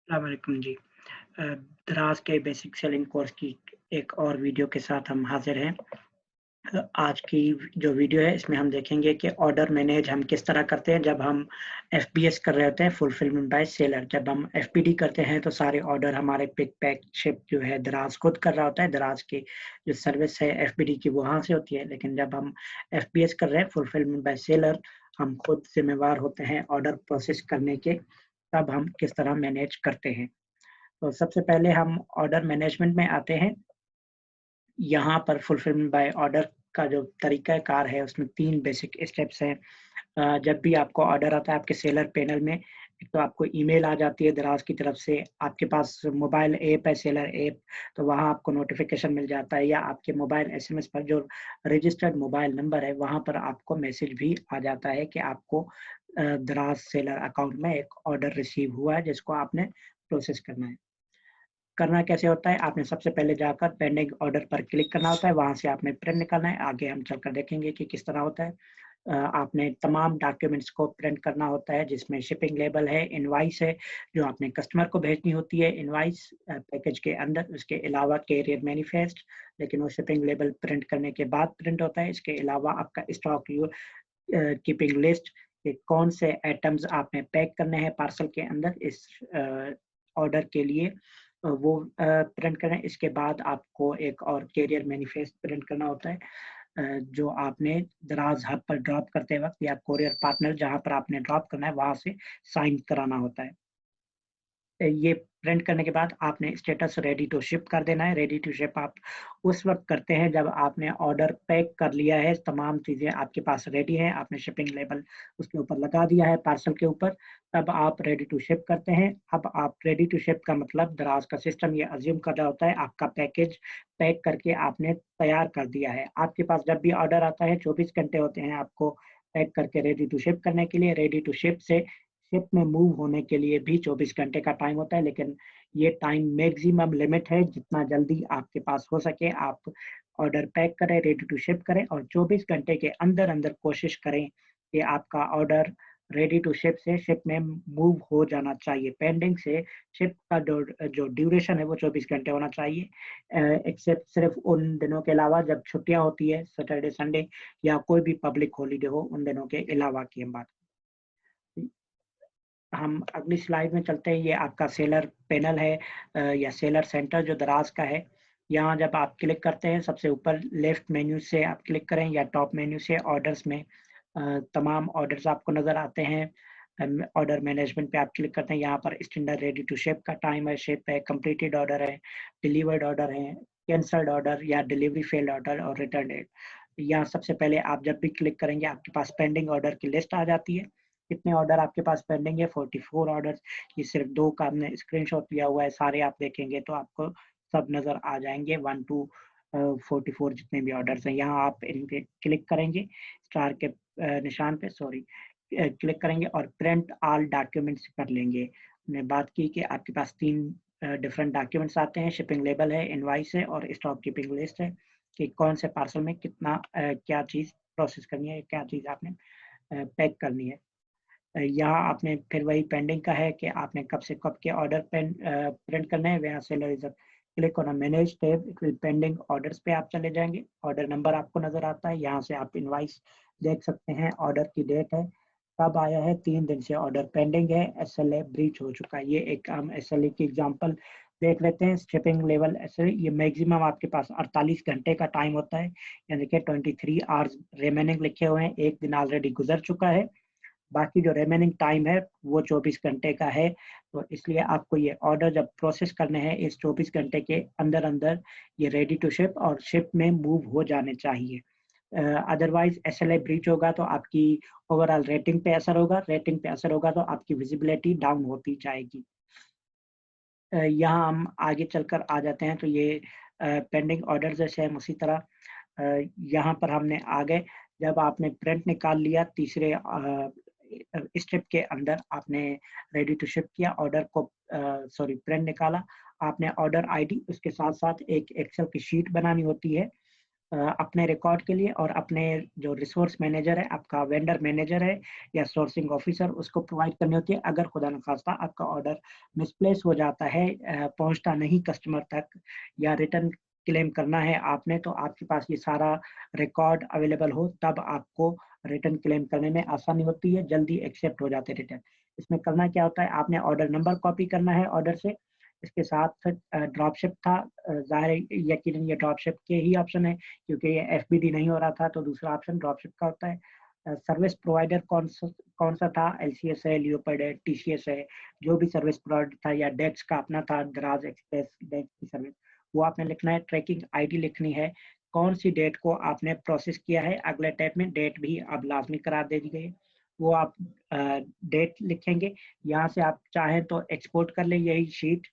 अस्सलाम वालेकुम जी। दराज़ के बेसिक सेलिंग कोर्स की एक और वीडियो के साथ हम हाज़िर हैं। आज की जो वीडियो है इसमें हम देखेंगे कि ऑर्डर मैनेज हम किस तरह करते हैं जब हम एफबीएस कर रहे होते हैं, फुलफिलमेंट बाय सेलर। जब हम एफपीडी करते हैं तो सारे ऑर्डर हमारे पिक, पैक, शिप जो है दराज़ खुद कर रहा होता है। दराज़ की जो सर्विस है एफपीडी की वो वहाँ से होती है। लेकिन जब हम एफबीएस कर रहे हैं, फुलफिलमेंट बाय सेलर, हम खुद ज़िम्मेवार होते हैं ऑर्डर प्रोसेस करने के, तब हम किस तरह मैनेज करते हैं। तो सबसे पहले हम ऑर्डर मैनेजमेंट में आते हैं। यहाँ पर फुलफिलमेंट बाय ऑर्डर का जो तरीक़ाकार है उसमें 3 बेसिक स्टेप्स हैं। जब भी आपको ऑर्डर आता है आपके सेलर पैनल में, एक तो आपको ईमेल आ जाती है दराज़ की तरफ से, आपके पास मोबाइल ऐप है सेलर ऐप, तो वहाँ आपको नोटिफ़िकेशन मिल जाता है या आपके मोबाइल एसएमएस पर जो रजिस्टर्ड मोबाइल नंबर है, वहाँ पर आपको मैसेज भी आ जाता है कि आपको दराज़ सेलर अकाउंट में एक ऑर्डर रिसीव हुआ है जिसको आपने प्रोसेस करना है। करना कैसे होता है? आपने सबसे पहले जाकर पेंडिंग ऑर्डर पर क्लिक करना होता है, वहाँ से आपने प्रिंट निकालना है, आगे हम चलकर देखेंगे कि किस तरह होता है। आपने तमाम डॉक्यूमेंट्स को प्रिंट करना होता है जिसमें शिपिंग लेबल है, इनवॉइस है, जो आपने कस्टमर को भेजनी होती है, इनवॉइस पैकेज के अंदर, उसके अलावा कैरियर मैनिफेस्ट, लेकिन वो शिपिंग लेबल प्रिंट करने के बाद प्रिंट होता है। इसके अलावा आपका स्टॉक कीपिंग लिस्ट कि कौन से आइटम्स आपने पैक करने हैं पार्सल के अंदर इस ऑर्डर के लिए, वो प्रिंट करें। इसके बाद आपको एक और कैरियर मैनिफेस्ट प्रिंट करना होता है, जो आपने दराज़ हब पर ड्रॉप करते वक़्त या कोरियर पार्टनर जहाँ पर आपने ड्रॉप करना है वहाँ से साइन कराना होता है। ये प्रिंट करने के बाद आपने स्टेटस रेडी टू शिप कर देना है। रेडी टू शिप आप उस वक़्त करते हैं जब आपने ऑर्डर पैक कर लिया है, तमाम चीज़ें आपके पास रेडी हैं, आपने शिपिंग लेबल उसके ऊपर लगा दिया है पार्सल के ऊपर, तब आप रेडी टू शिप करते हैं। अब आप रेडी टू शिप का मतलब दराज़ का सिस्टम ये अज़्यूम कर रहा होता है आपका पैकेज पैक करके आपने तैयार कर दिया है। आपके पास जब भी ऑर्डर आता है 24 घंटे होते हैं आपको पैक करके रेडी टू शिप करने के लिए। रेडी टू शिप से शिप में मूव होने के लिए भी 24 घंटे का टाइम होता है, लेकिन ये टाइम मैक्सिमम लिमिट है, जितना जल्दी आपके पास हो सके आप ऑर्डर पैक करें, रेडी टू शिप करें और 24 घंटे के अंदर-अंदर कोशिश करें कि आपका ऑर्डर रेडी टू शिप से शिप में मूव हो जाना चाहिए। पेंडिंग से शिप का जो ड्यूरेशन है वो 24 घंटे होना चाहिए। एक्सेप्ट सिर्फ़ उन दिनों के अलावा जब छुट्टियाँ होती है, सैटरडे, संडे या कोई भी पब्लिक हॉलिडे हो, उन दिनों के अलावा की हम बात हम अगली स्लाइड में चलते हैं। ये आपका सेलर पैनल है या सेलर सेंटर जो दराज़ का है। यहाँ जब आप क्लिक करते हैं सबसे ऊपर लेफ्ट मेन्यू से आप क्लिक करें या टॉप मेन्यू से ऑर्डर्स में तमाम ऑर्डर्स आपको नज़र आते हैं। ऑर्डर मैनेजमेंट पे आप क्लिक करते हैं, यहाँ पर स्टैंडर्ड रेडी टू शिप का टाइम है, शिप है, कंप्लीटेड ऑर्डर है, डिलीवर्ड ऑर्डर है, कैंसल्ड ऑर्डर या डिलीवरी फेल्ड ऑर्डर और रिटर्न डेट। यहाँ सबसे पहले आप जब भी क्लिक करेंगे आपके पास पेंडिंग ऑर्डर की लिस्ट आ जाती है। कितने ऑर्डर आपके पास पेंडिंग है? 44 ऑर्डर्स। ये सिर्फ़ 2 का हमने स्क्रीनशॉट लिया हुआ है, सारे आप देखेंगे तो आपको सब नज़र आ जाएँगे 1 टू 44 जितने भी ऑर्डर्स हैं। यहाँ आप इन पे क्लिक करेंगे, स्टार के निशान पे सॉरी क्लिक करेंगे और प्रिंट ऑल डॉक्यूमेंट्स कर लेंगे। हमने बात की कि आपके पास 3 डिफरेंट डॉक्यूमेंट्स आते हैं, शिपिंग लेबल है, इनवॉइस है और स्टॉक कीपिंग लिस्ट है कि कौन से पार्सल में कितना क्या चीज़ प्रोसेस करनी है, क्या चीज़ आपने पैक करनी है। यहाँ आपने फिर वही पेंडिंग का है कि आपने कब से कब के ऑर्डर प्रिंट करने हैं, where seller is click on a manage tab, it will pending orders पे आप चले जाएँगे, ऑर्डर नंबर आपको नज़र आता है, यहाँ से आप इनवॉइस देख सकते हैं, ऑर्डर की डेट है, कब आया है, 3 दिन से ऑर्डर पेंडिंग है, एसएलए ब्रीच हो चुका है। ये एक हम एसएलए की एग्ज़ाम्पल देख लेते हैं, शिपिंग लेवल एसएलए ये मैक्सिमम आपके पास 48 घंटे का टाइम होता है, यानी कि 23 आवर्स रिमेनिंग लिखे हुए हैं, 1 दिन ऑलरेडी गुज़र चुका है। बाकी जो रिमेनिंग टाइम है वो 24 घंटे का है, तो इसलिए आपको ये ऑर्डर जब प्रोसेस करने हैं इस 24 घंटे के अंदर-अंदर ये रेडी टू शिप और शिप में मूव हो जाने चाहिए। अदरवाइज़ एसएलए ब्रीच होगा तो आपकी ओवरऑल रेटिंग पे असर होगा, रेटिंग पे असर होगा तो आपकी विज़िबिलिटी डाउन होती जाएगी। यहाँ हम आगे चलकर आ जाते हैं तो ये पेंडिंग ऑर्डर जैसे हम उसी तरह यहाँ पर हमने आ गए, जब आपने प्रिंट निकाल लिया तीसरे स्टेप के अंदर आपने रेडी टू शिप किया ऑर्डर को सॉरी प्रिंट निकाला, आपने ऑर्डर आईडी उसके साथ-साथ एक एक्सेल की शीट बनानी होती है। अपने रिकॉर्ड के लिए और अपने जो रिसोर्स मैनेजर है, आपका वेंडर मैनेजर है या सोर्सिंग ऑफिसर, उसको प्रोवाइड करनी होती है। अगर खुदा न खास्ता आपका ऑर्डर मिसप्लेस हो जाता है, पहुंचता नहीं कस्टमर तक या रिटर्न क्लेम करना है आपने, तो आपके पास ये सारा रिकॉर्ड अवेलेबल हो, तब आपको रिटर्न क्लेम करने में आसानी होती है, जल्दी एक्सेप्ट हो जाते हैं रिटर्न। इसमें करना क्या होता है, आपने ऑर्डर नंबर कॉपी करना है ऑर्डर से, इसके साथ ड्रॉप शिप था, ज़ाहिर है यकीनन ये ड्रॉप शिप के ही ऑप्शन है, क्योंकि ये एफबीडी नहीं हो रहा था, तो दूसरा ऑप्शन ड्रॉप शिप का होता है। सर्विस प्रोवाइडर कौन सा था, एलसीएस है, लियोपर्ड है, टीसीएस है, जो भी सर्विस प्रोवाइडर था, या डेक्स का अपना था, दराज एक्सप्रेस डेक्स की सर्विस, वो आपने लिखना है। ट्रैकिंग आईडी लिखनी है, कौन सी डेट को आपने प्रोसेस किया है। अगले टैब में डेट भी अब लाजमी करार दे दी गई है, वो आप डेट लिखेंगे। यहाँ से आप चाहें तो एक्सपोर्ट कर लें यही शीट,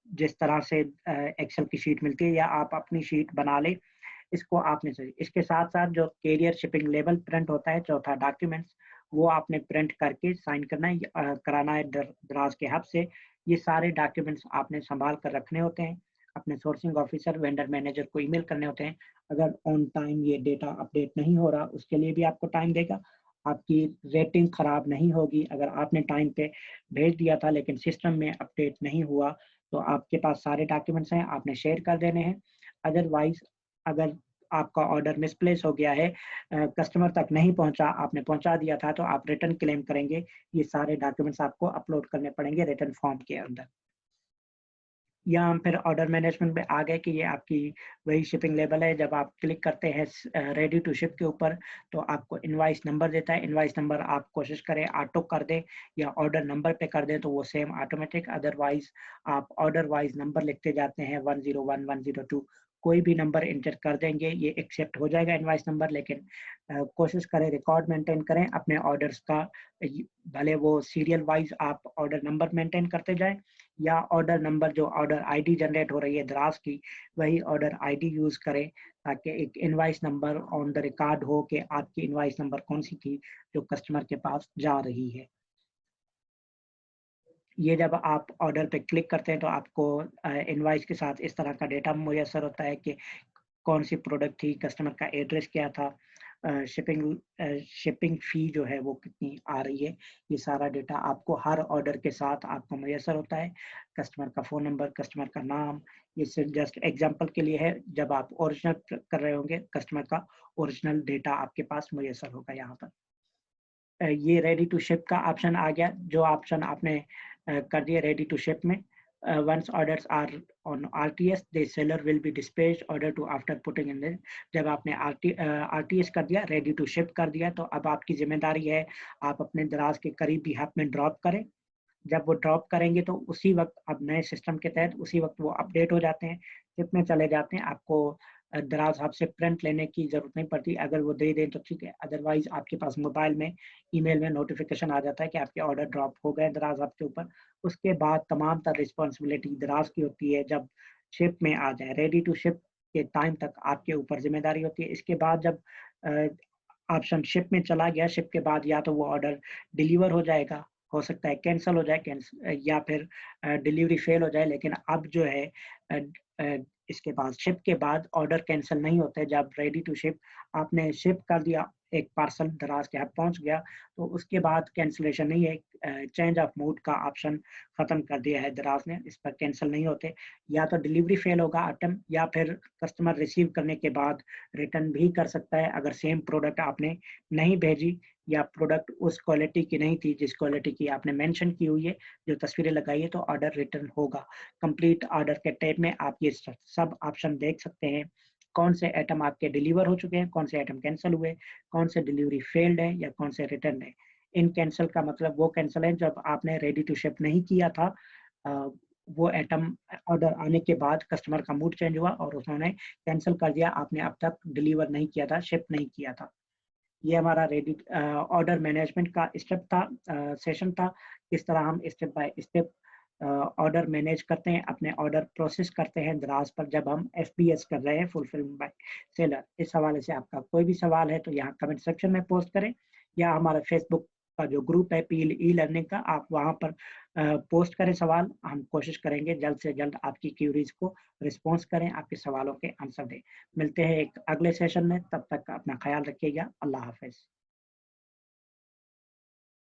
जिस तरह से एक्सेल की शीट मिलती है, या आप अपनी शीट बना लें, इसको आपने सही। इसके साथ-साथ जो कैरियर शिपिंग लेबल प्रिंट होता है, चौथा डॉक्यूमेंट्स, वो आपने प्रिंट करके साइन करना है, कराना है दराज के हब से। ये सारे डॉक्यूमेंट्स आपने संभाल कर रखने होते हैं, अपने सोर्सिंग ऑफिसर, वेंडर मैनेजर को ईमेल करने होते हैं। अगर ऑन टाइम ये डेटा अपडेट नहीं हो रहा, उसके लिए भी आपको टाइम देगा। आपकी रेटिंग खराब नहीं होगी, अगर आपने टाइम पे भेज दिया था लेकिन सिस्टम में अपडेट नहीं हुआ, तो आपके पास सारे डॉक्यूमेंट्स हैं, आपने शेयर कर देने हैं। अदरवाइज़ अगर आपका ऑर्डर मिसप्लेस हो गया है, कस्टमर तक नहीं पहुँचा, आपने पहुँचा दिया था, तो आप रिटर्न क्लेम करेंगे, ये सारे डॉक्यूमेंट्स आपको अपलोड करने पड़ेंगे रिटर्न फॉर्म के अंदर। या हम फिर ऑर्डर मैनेजमेंट में आ गए कि ये आपकी वही शिपिंग लेबल है। जब आप क्लिक करते हैं रेडी टू शिप के ऊपर, तो आपको इनवॉइस नंबर देता है। इनवॉइस नंबर आप कोशिश करें ऑटो कर दें या ऑर्डर नंबर पे कर दें, तो वो सेम ऑटोमेटिक। अदरवाइज़ आप ऑर्डर वाइज़ नंबर लिखते जाते हैं, 101, 102, कोई भी नंबर एंटर कर देंगे, ये एक्सेप्ट हो जाएगा इनवॉइस नंबर। लेकिन कोशिश करें रिकॉर्ड मेंटेन करें अपने ऑर्डर्स का, भले वो सीरियल वाइज़ आप ऑर्डर नंबर मेंटेन करते जाएँ, या ऑर्डर नंबर जो ऑर्डर आईडी जनरेट हो रही है दराज की, वही ऑर्डर आईडी यूज़ करें, ताकि एक invoice number on the record हो कि आपकी इनवॉइस नंबर कौन-सी थी जो कस्टमर के पास जा रही है। ये जब आप ऑर्डर पे क्लिक करते हैं, तो आपको इनवॉइस के साथ इस तरह का डेटा मुयस्सर होता है कि कौन-सी प्रोडक्ट थी, कस्टमर का एड्रेस क्या था, शिपिंग फ़ी जो है वो कितनी आ रही है, ये सारा डेटा आपको हर ऑर्डर के साथ आपको मुयस्सर होता है। कस्टमर का फ़ोन नंबर, कस्टमर का नाम, ये सिर्फ़ जस्ट एग्ज़ाम्पल के लिए है, जब आप ओरिजिनल कर रहे होंगे, कस्टमर का ओरिजिनल डेटा आपके पास मुयस्सर होगा यहाँ पर। ये रेडी टू शिप का ऑप्शन आ गया, जो ऑप्शन आपने कर दिया रेडी टू शिप में। Once orders are on RTS, the seller will be dispatched order to after putting in the. जब आपने आरटीएस कर दिया, रेडी टू शिप कर दिया, तो अब आपकी ज़िम्मेदारी है, आप अपने दराज के करीबी हब में ड्रॉप करें। जब वो ड्रॉप करेंगे, तो उसी वक़्त, अब नए सिस्टम के तहत उसी वक़्त वो अपडेट हो जाते हैं, चिप में चले जाते हैं। आपको दराज़ हब से प्रिंट लेने की ज़रूरत नहीं पड़ती, अगर वो दे दें तो ठीक है, अदरवाइज़ आपके पास मोबाइल में, ईमेल में नोटिफ़िकेशन आ जाता है कि आपके ऑर्डर ड्रॉप हो गए दराज़ हब के ऊपर। उसके बाद तमाम तर रिस्पॉन्सिबिलिटी दराज़ की होती है, जब शिप में आ जाए, रेडी टू शिप के टाइम तक आपके ऊपर ज़िम्मेदारी होती है। इसके बाद जब अ, ऑप्शन शिप में चला गया, शिप के बाद या तो वो ऑर्डर डिलीवर हो जाएगा, हो सकता है कैंसल हो जाए, या फिर डिलीवरी फेल हो जाए। लेकिन अब जो है, अ अ, इसके बाद शिप के बाद ऑर्डर कैंसल नहीं होते। जब रेडी टू शिप आपने शिप कर दिया, एक पार्सल दराज़ के यहाँ पहुँच गया, तो उसके बाद कैंसलेशन नहीं है। चेंज ऑफ मोड का ऑप्शन ख़त्म कर दिया है दराज़ ने, इस पर कैंसल नहीं होते। या तो डिलीवरी फेल होगा आइटम, या फिर कस्टमर रिसीव करने के बाद रिटर्न भी कर सकता है, अगर सेम प्रोडक्ट आपने नहीं भेजी, या प्रोडक्ट उस क्वालिटी की नहीं थी जिस क्वालिटी की आपने मेंशन की हुई है, जो तस्वीरें लगाई है, तो ऑर्डर रिटर्न होगा। कंप्लीट ऑर्डर के टैब में आप ये सब ऑप्शन देख सकते हैं। कौन से आइटम आपके डिलीवर हो चुके हैं, कौन से आइटम कैंसल हुए, कौन से डिलीवरी फेल्ड है, या कौन से रिटर्न है। इन कैंसल का मतलब वो कैंसल है जब आपने रेडी टू शिप नहीं किया था, अ, वो आइटम ऑर्डर आने के बाद कस्टमर का मूड चेंज हुआ और उन्होंने कैंसल कर दिया, आपने अब तक डिलीवर नहीं किया था, शिप नहीं किया था। ये हमारा रेडी ऑर्डर मैनेजमेंट का स्टेप था, सेशन था। किस तरह हम step by step order manage करते हैं, अपने ऑर्डर प्रोसेस करते हैं दराज पर, जब हम एफबीएस कर रहे हैं, फुलफिलमेंट बाय सेलर। इस हवाले से आपका कोई भी सवाल है तो यहाँ कमेंट सेक्शन में पोस्ट करें, या हमारे फेसबुक का जो ग्रुप है पी ई लर्निंग का, आप वहाँ पर पोस्ट करें सवाल। हम कोशिश करेंगे जल्द से जल्द आपकी क्यूरीज को रिस्पॉन्स करें, आपके सवालों के आंसर दें। मिलते हैं एक अगले सेशन में, तब तक अपना ख्याल रखिएगा। अल्लाह हाफ़िज़।